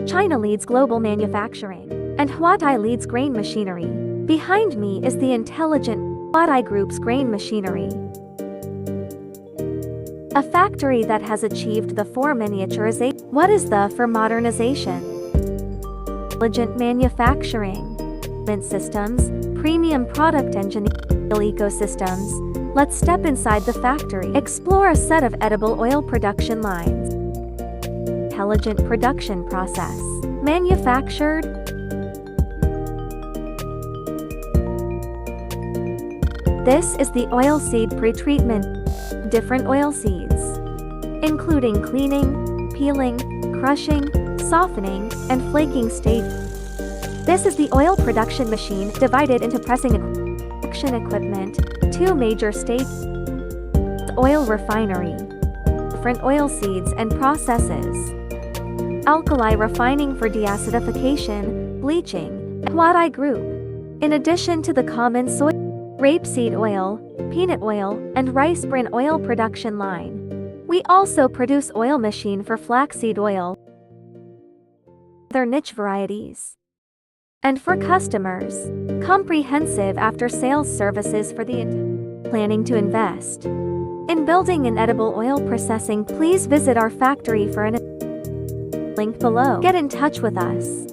China leads global manufacturing, and Huatai leads grain machinery. Behind me is the intelligent Huatai Group's grain machinery, a factory that has achieved the 4 miniaturization. What is the for modernization? Intelligent manufacturing, systems, premium product engineering, ecosystems. Let's step inside the factory. Explore a set of edible oil production lines. Intelligent production process. Manufactured. This is the oilseed pretreatment. Different oilseeds, including cleaning, peeling, crushing, softening, and flaking stage. This is the oil production machine divided into pressing equipment, 2 major stages. Oil refinery, different oilseeds and processes. Alkali refining for deacidification, bleaching, Huatai Group. In addition to the common soy, rapeseed oil, peanut oil, and rice bran oil production line, we also produce oil machine for flaxseed oil, other niche varieties. And for customers, comprehensive after-sales services for the planning to invest in building an edible oil processing. Please visit our factory for an link below. Get in touch with us.